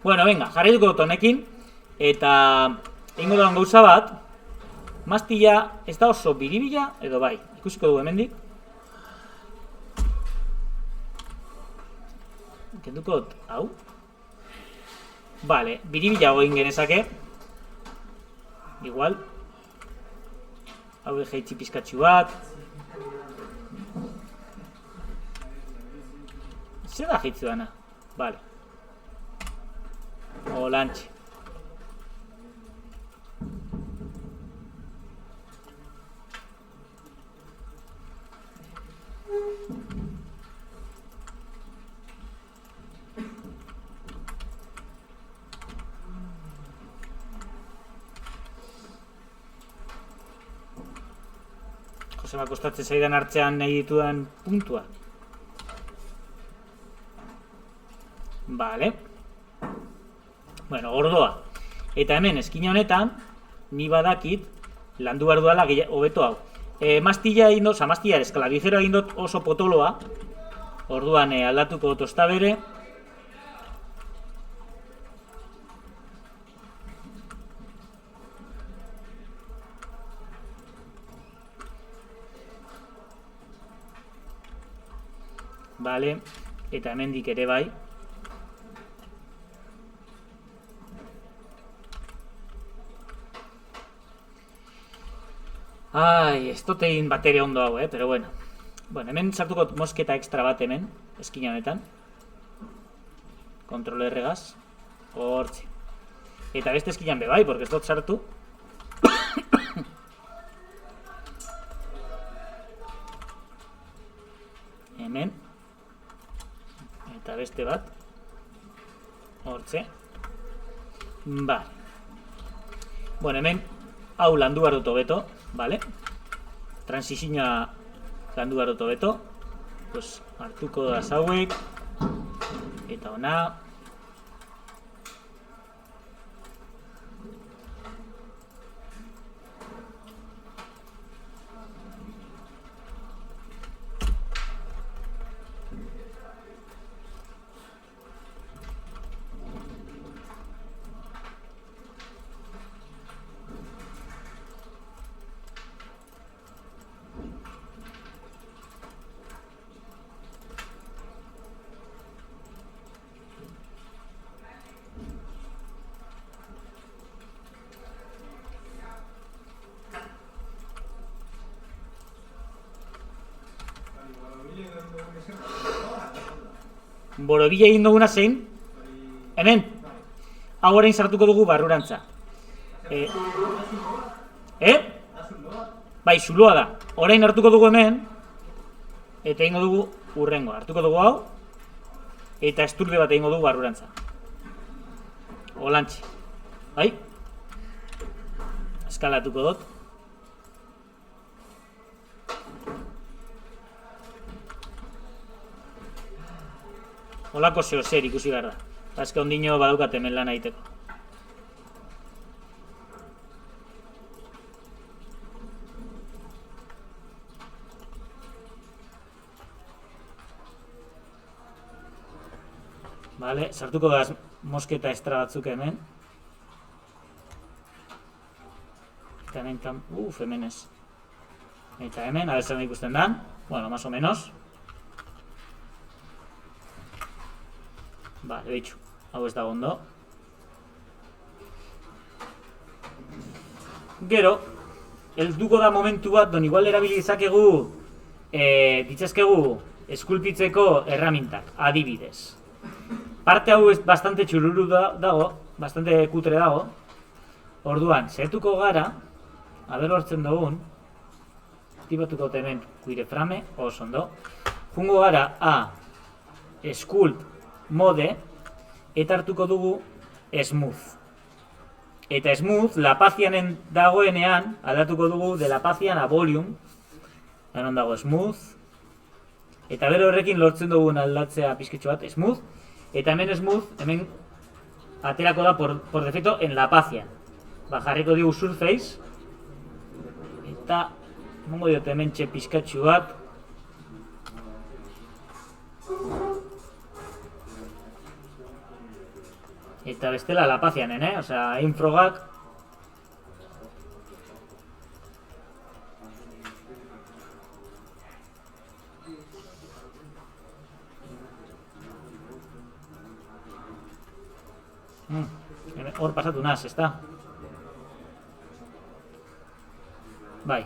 Bueno, venga, jarraituko dut honekin, eta egingo doan gauza bat, mastila ez da oso biribila, edo bai, ikusiko dugu hemendik. Kenduko dut, hau? Vale, biribila egin genezake. Igual. Hau jaitsi pizkatxu bat. Zer da jaitzu dana? Vale. Olantxe. Josema kostatzen zaidan hartzean nahi ditudan puntua. Vale. Bueno, ordoa. Eta hemen eskina honetan, ni badakit landu behar duela hobeto hau. Mastilla egin dut, mastilla eskalabizero egin dut oso potoloa. Orduan aldatuko dut osta bere. Vale, eta hemendik ere bai. Ai, ez dut egin batere ondo hau, pero bueno. Bueno, hemen sartuko mosketa extra bat hemen, eskina honetan. Kontrol erregaz. Hortzi. Eta beste eskinan be bai, porque ez dut sartu. Hemen. Eta beste bat. Hortze. Vale. Bueno, hemen hau landu behar dut hobeto, vale? Transizioa landu behar dut hobeto. Pues hartuko da hauek. Eta ona. Borobila egin duguna zein? Hemen? Hau orain sartuko dugu barrurantza. Bai, zuloa da. Orain hartuko dugu hemen. Eta egingo dugu urrengo. Hartuko dugu hau. Eta esturde bat egingo dugu barrurantza. Olantxe. Bai? Eskalatuko dut. Olako zeo zer ikusi behar da. Azke ondino badaukat hemen lan egiteko. Vale, sartuko da mosketa estra batzuk hemen. Eta hemen hemen ez. Eta hemen, abezen ikusten dan. Bueno, más o menos. Vale, bitxu, hau ez da ondo. Gero, helduko da momentu bat, don igual erabili izakegu ditzazkegu eskulpitzeko erramintak, adibidez. Parte hau bastante txururu dago, bastante kutre dago. Orduan, zertuko gara, aber hortzen dugun, aktibatuko hemen kuire frame, oso ondo. Jungo gara a sculpt mode, eta hartuko dugu smooth. Eta smooth, lapazianen dagoenean, aldatuko dugu de lapazian a volume. Hemen dago smooth. Eta bero horrekin lortzen dugun aldatzea pizkitxo bat, smooth. Eta hemen smooth, hemen aterako da por defecto en lapazian. Jarriko dugu surface. Eta, mongo diot hemen txe pizkatxo bat. Eta bestela lapazianen, osea, egin frogak. Hor pasatu naz, ezta? Bai.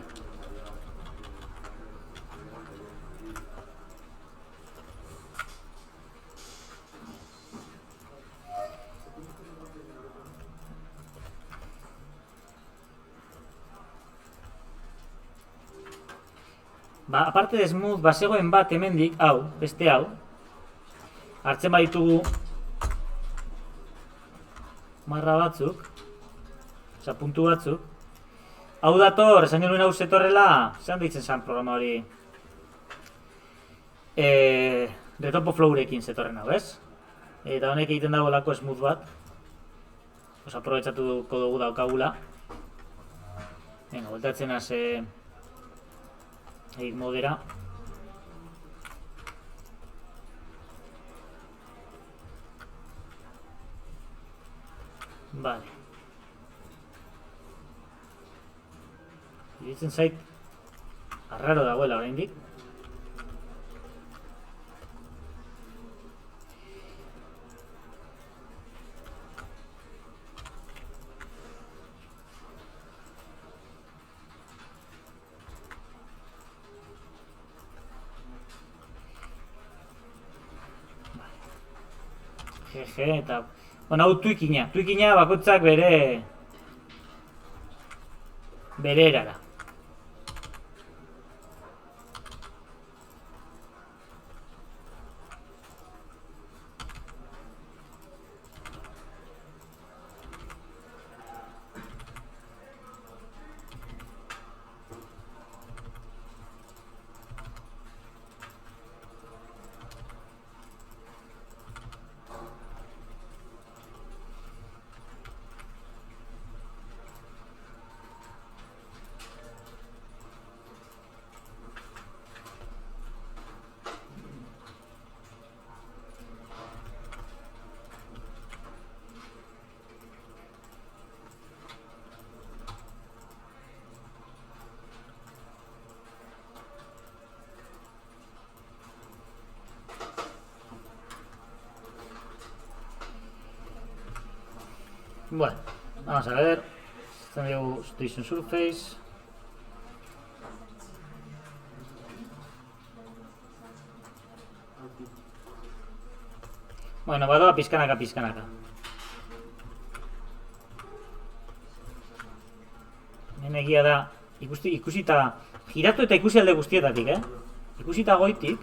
Ba, aparte de smooth, bazegoen bat hemendik, hau, beste hau. Hartzen baditugu marra batzuk, oza, puntu batzuk. Hau dator, esan genuen hau zetorrela, zean ditzen zen programa hori? Retopo flowrekin zetorren hau, ez? Eta honek egiten dago lako smooth bat. Oza, aprobetsatuko dugu daukagula. Venga, voltatzen az egin modera. Vale. Iruditzen zait arraro dagoela oraindik. Jeje, eta... Bueno, hau tuikina. Tuikina bakoitzak bere erara. Bueno, vamos a ver. Tengo Station Surface. Bueno, badoa pizkanaka. Hemen egia da, ikusita, giratu eta ikusi alde guztietatik, Ikusita goitik.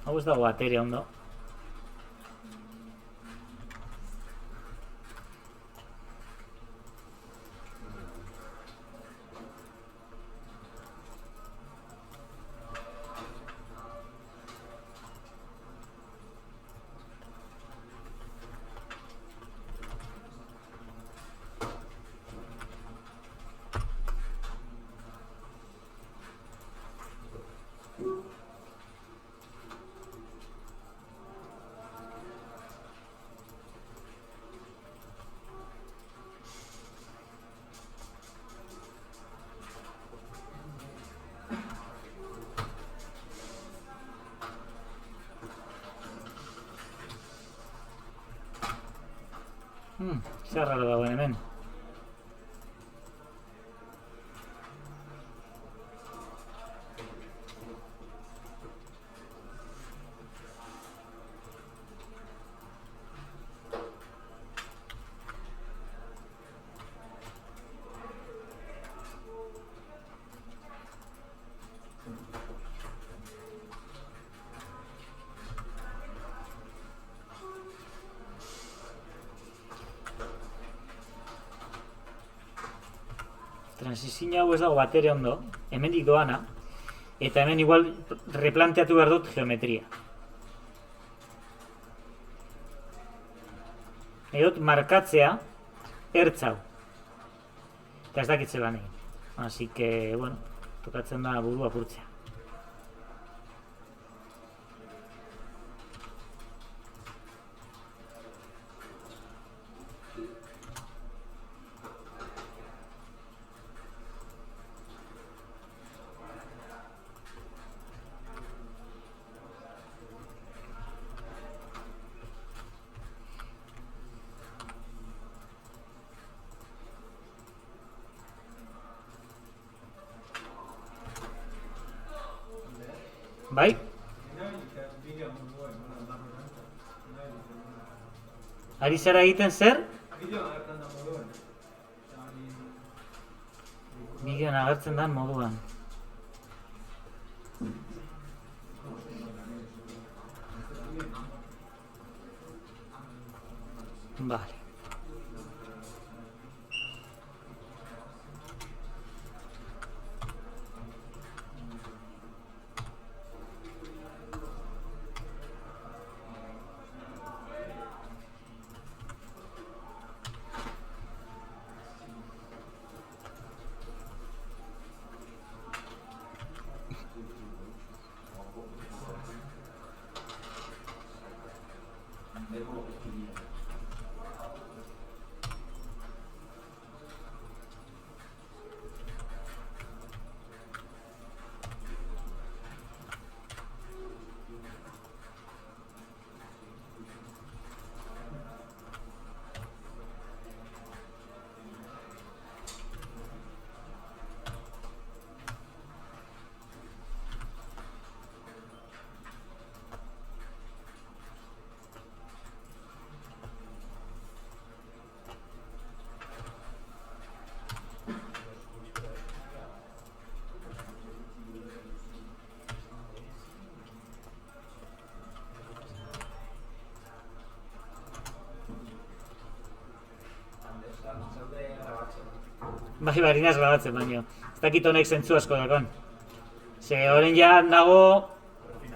Hau ez dago bateria ondo. Zer raro dagoen hemen. Transizio hau ez dago batere ondo, hemendik doana, eta hemen igual replanteatu behar dut geometria. Edot markatzea ertz hau. Eta ez dakitze lan egin. Así que, bueno, tokatzen da buru apurtzea. Bai? Ari zara egiten zer? Bideoan agertzen da moduan. Vale. Bai, barinaz grabatzen baino. Ez dakit honek zentzu asko dakon. Ze horren ja nago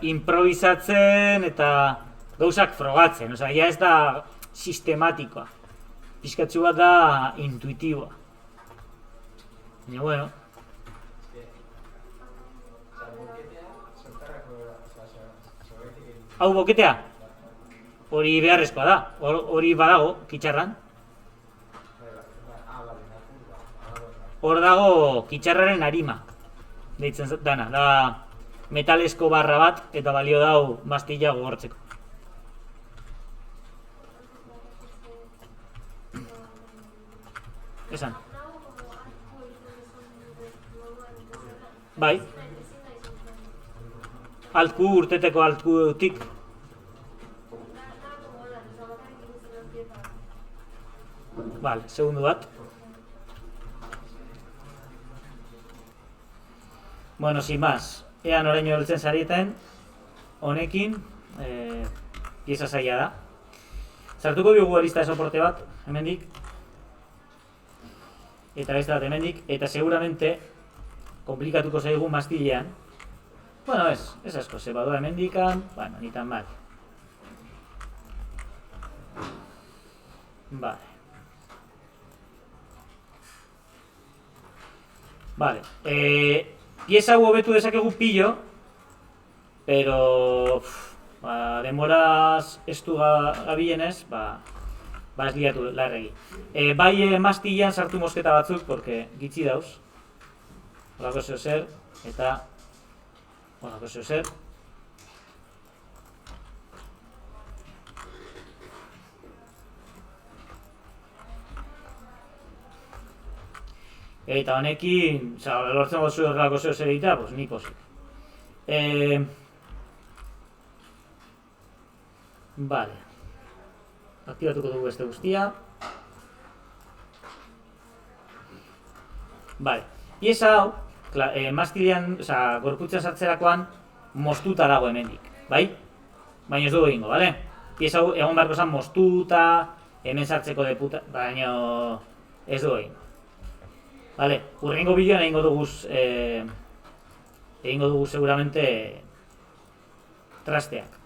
improvisatzen eta gauzak frogatzen. Osea, ja ez da sistematikoa. Pixkatzu bat da intuitiboa. Baina, bueno. Hau boketea? Hori beharrezkoa da. Hori badago, kitxarran. Hor dago kitxarraren arima, deitzen dana, da metalesko barra bat eta balio dau mastilla gogortzeko. Esan. Bai. Altku urteteko altkutik. Vale, segundu bat. Bueno, sin más, ean oraino heltzen zarieten, honekin, pieza zaila da. Sartuko biogu arista soporte bat, hemendik, eta beste bat hemendik, eta seguramente komplikatuko zaigu mastilean. Bueno, ez asko, ze badoa hemendikan, bueno, ni tan mal. Vale. Vale, pieza hau hobetu dezakegu pillo, pero demoraz estu gabienez, ez liatu larregi. Bai mastilan sartu mosketa batzuk, porque gitzi dauz. Horako zeo zer, eta horako zeo zer. Eta honekin, lortzen gozu horrelako zeo zer egitea, pues ni pozik. Vale. Aktibatuko dugu beste guztia. Vale. Pieza hau, mastilean, gorputzen sartzerakoan, moztuta dago hemendik, bai? Baina ez dugu egingo, bale? Pieza hau egon beharko zen moztuta, hemen sartzeko deputa, baina ez dugu egingo. Vale, urrengo bideoan egingo dugu seguramente trasteak.